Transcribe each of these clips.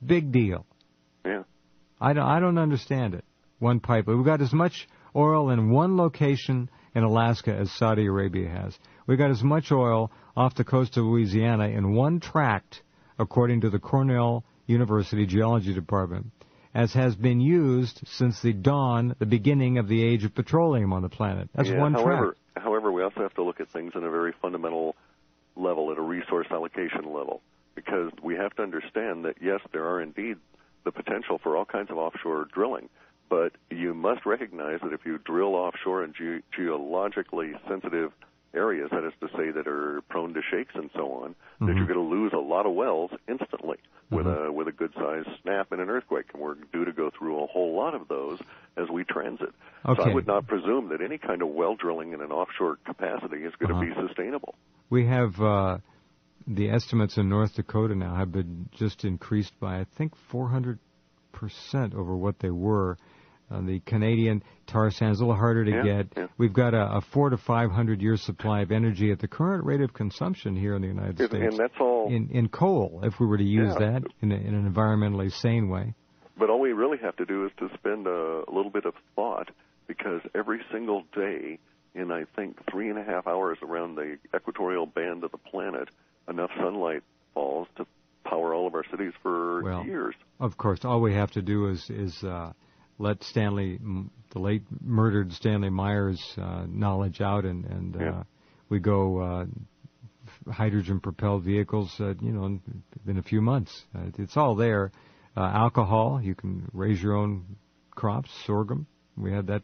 Big deal. Yeah. I don't understand it. One pipe. We've got as much oil in one location in Alaska as Saudi Arabia has. We've got as much oil off the coast of Louisiana in one tract, according to the Cornell University Geology Department, as has been used since the beginning of the age of petroleum on the planet. That's one tract. However, we also have to look at things in a very fundamental level, at a resource allocation level, because we have to understand that, yes, there are indeed the potential for all kinds of offshore drilling, but you must recognize that if you drill offshore in geologically sensitive areas, that is to say that are prone to shakes and so on, that you're going to lose a lot of wells instantly with a good-sized snap and an earthquake, and we're due to go through a whole lot of those as we transit. Okay. So I would not presume that any kind of well drilling in an offshore capacity is going to be sustainable. We have the estimates in North Dakota now have been just increased by, I think, 400% over what they were. The Canadian tar sands a little harder to get. Yeah. We've got a 400 to 500 year supply of energy at the current rate of consumption here in the United States. And that's all in coal, if we were to use that in an environmentally sane way. But all we really have to do is to spend a little bit of thought, because every single day, in I think 3.5 hours around the equatorial band of the planet, enough sunlight falls to power all of our cities for years. Of course, all we have to do is let the late murdered Stanley Myers knowledge out, and we go hydrogen-propelled vehicles, in a few months. It's all there. Alcohol, you can raise your own crops, sorghum. We had that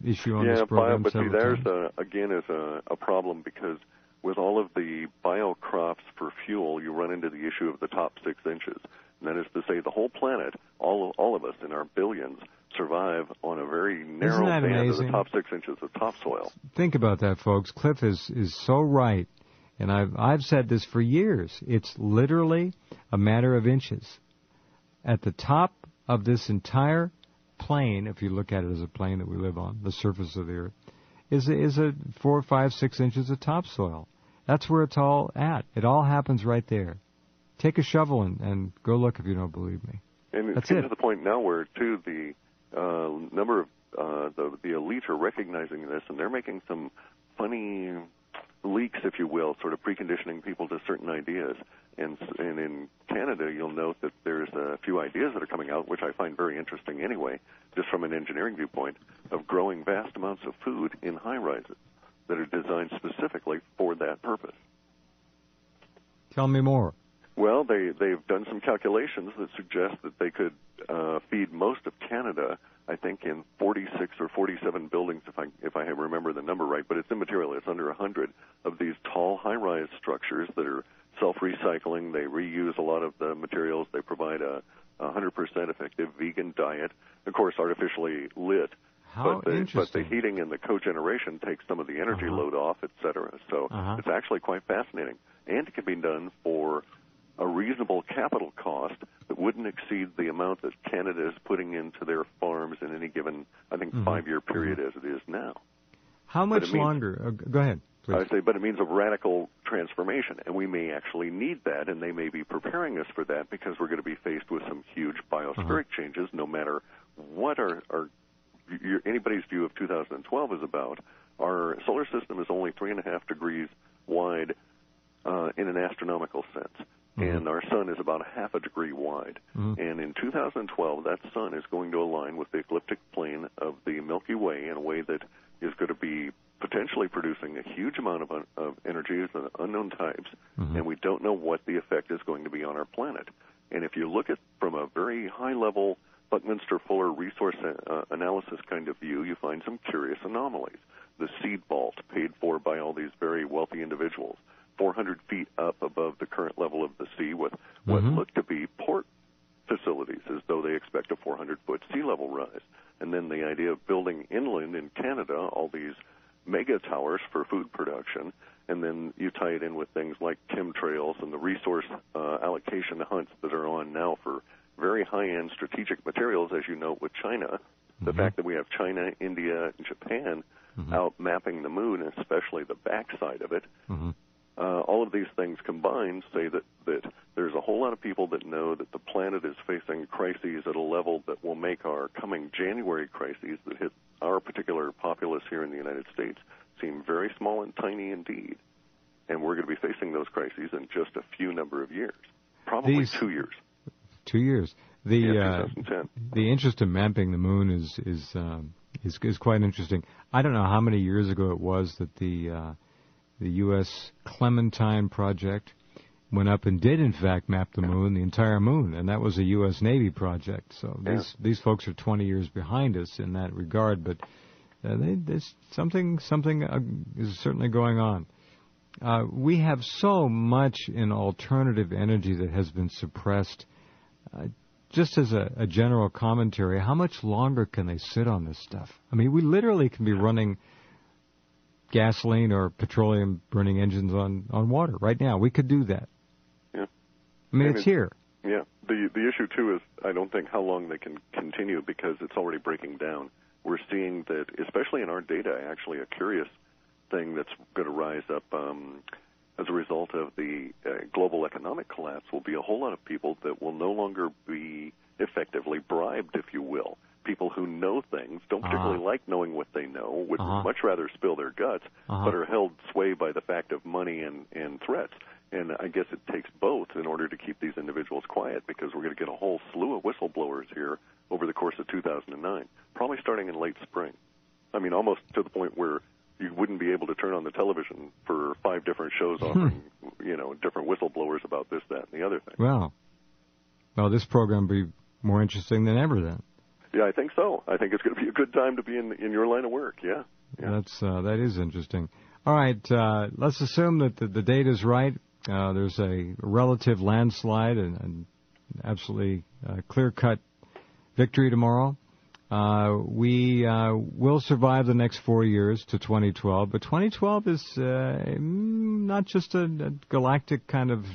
issue on this program several times. Again, is a problem, because with all of the biocrops for fuel, you run into the issue of the top 6 inches. And that is to say, the whole planet, all of us in our billions, survive on a very narrow band of the top 6 inches of topsoil. Think about that, folks. Clif is so right, and I've said this for years. It's literally a matter of inches. At the top of this entire plane, if you look at it as a plane that we live on, the surface of the Earth, is a 4, 5, 6 inches of topsoil. That's where it's all at. It all happens right there. Take a shovel and go look if you don't believe me. And it's getting to the point now where, too, the number of the elite are recognizing this, and they're making some funny leaks, if you will, sort of preconditioning people to certain ideas. And in Canada, you'll note that there's a few ideas that are coming out, which I find very interesting anyway, just from an engineering viewpoint, of growing vast amounts of food in high-rises that are designed specifically for that purpose. Tell me more. Well, they've done some calculations that suggest that they could feed most of Canada, I think, in 46 or 47 buildings, if I remember the number right, but it's immaterial. It's under 100 of these tall high-rise structures that are self-recycling. They reuse a lot of the materials. They provide a 100% effective vegan diet, of course, artificially lit. How interesting. But the heating and the cogeneration takes some of the energy load off, et cetera. So it's actually quite fascinating. And it can be done for a reasonable capital cost that wouldn't exceed the amount that Canada is putting into their farms in any given, I think, 5-year period as it is now. How much longer? Go ahead, please. I say, but it means a radical transformation, and we may actually need that, and they may be preparing us for that, because we're going to be faced with some huge biospheric changes, no matter what anybody's view of 2012 is about. Our solar system is only 3.5 degrees wide in an astronomical sense. And our sun is about 0.5 degree wide. And in 2012, that sun is going to align with the ecliptic plane of the Milky Way in a way that is going to be potentially producing a huge amount of energies of unknown types, and we don't know what the effect is going to be on our planet. And if you look at from a very high-level Buckminster-Fuller resource analysis kind of view, you find some curious anomalies. The seed vault paid for by all these very wealthy individuals, 400 feet up above the current level of the sea, with what look to be port facilities, as though they expect a 400-foot sea level rise. And then the idea of building inland in Canada all these mega towers for food production, and then you tie it in with things like chemtrails and the resource allocation hunts that are on now for very high-end strategic materials, as you know, with China. The fact that we have China, India, and Japan out mapping the moon, especially the backside of it, all of these things combined say that there's there's a whole lot of people that know that the planet is facing crises at a level that will make our coming January crises that hit our particular populace here in the United States seem very small and tiny indeed. And we're going to be facing those crises in just a few number of years, probably 2 years. 2 years. 2010. The interest in mapping the moon is quite interesting. I don't know how many years ago it was that the U.S. Clementine project went up and did, in fact, map the moon, the entire moon, and that was a U.S. Navy project. So these folks are 20 years behind us in that regard, but there's something is certainly going on. We have so much in alternative energy that has been suppressed. Just as a general commentary, how much longer can they sit on this stuff? I mean, we literally can be running gasoline or petroleum-burning engines on water right now. We could do that. Yeah. I mean, it's here. Yeah. The issue, too, is I don't think how long they can continue because it's already breaking down. We're seeing that, especially in our data, actually a curious thing that's going to rise up as a result of the global economic collapse will be a whole lot of people that will no longer be effectively bribed, if you will. People who know things, don't particularly like knowing what they know, would much rather spill their guts, but are held sway by the fact of money and threats. And I guess it takes both in order to keep these individuals quiet, because we're going to get a whole slew of whistleblowers here over the course of 2009, probably starting in late spring. I mean, almost to the point where you wouldn't be able to turn on the television for 5 different shows offering, different whistleblowers about this, that, and the other thing. Well, this program will be more interesting than ever then. Yeah, I think so. I think it's going to be a good time to be in your line of work. Yeah. That is interesting. All right, let's assume that the date is right. There's a relative landslide and absolutely clear-cut victory tomorrow. We will survive the next 4 years to 2012, but 2012 is not just a galactic kind of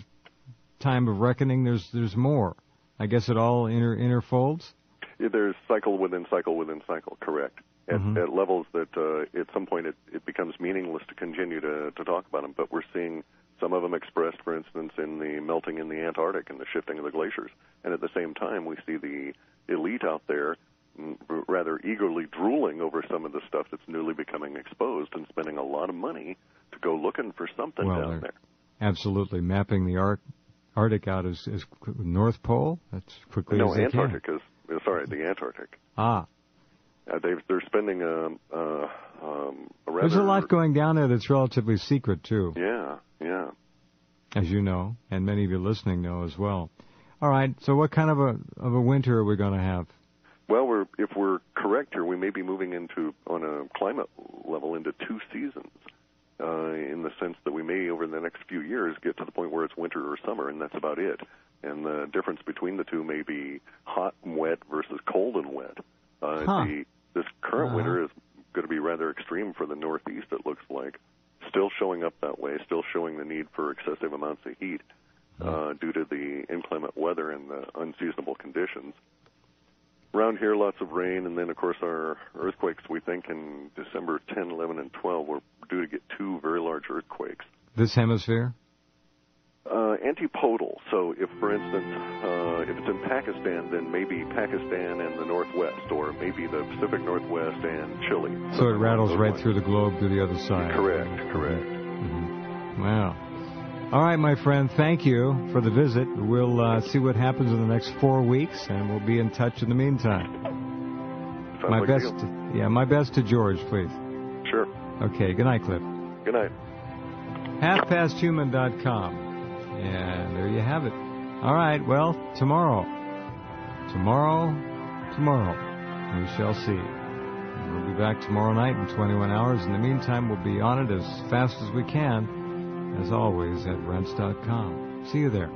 time of reckoning. There's more. I guess it all interfolds. Yeah, there's cycle within cycle within cycle. Correct. At levels that at some point it becomes meaningless to continue to talk about them. But we're seeing some of them expressed, for instance, in the melting in the Antarctic and the shifting of the glaciers. And at the same time, we see the elite out there rather eagerly drooling over some of the stuff that's newly becoming exposed and spending a lot of money to go looking for something down there. Absolutely. Mapping the Arctic out as North Pole? That's quickly as they Antarctic can. The Antarctic. They're spending a rather... There's a lot going down there that's relatively secret, too. Yeah. As you know, and many of you listening know as well. All right, so what kind of a winter are we going to have? Well, if we're correct here, we may be moving into, on a climate level, into 2 seasons, in the sense that we may, over the next few years, get to the point where it's winter or summer, and that's about it. And the difference between the two may be hot and wet versus cold and wet. This current winter is going to be rather extreme for the Northeast, it looks like. Still showing up that way, still showing the need for excessive amounts of heat due to the inclement weather and the unseasonable conditions. Around here, lots of rain, and then, of course, our earthquakes, we think, in December 10, 11, and 12, we're due to get 2 very large earthquakes. This hemisphere? Antipodal. So if, for instance, if it's in Pakistan, then maybe Pakistan and the Northwest, or maybe the Pacific Northwest and Chile. So it rattles right through the globe to the other side. Correct. Wow. All right, my friend, thank you for the visit. We'll see what happens in the next 4 weeks, and we'll be in touch in the meantime. My best to George, please. Sure. Okay, good night, Clif. Good night. HalfPastHuman.com. And there you have it. All right, well, tomorrow, we shall see. We'll be back tomorrow night in 21 hours. In the meantime, we'll be on it as fast as we can, as always, at Rense.com. See you there.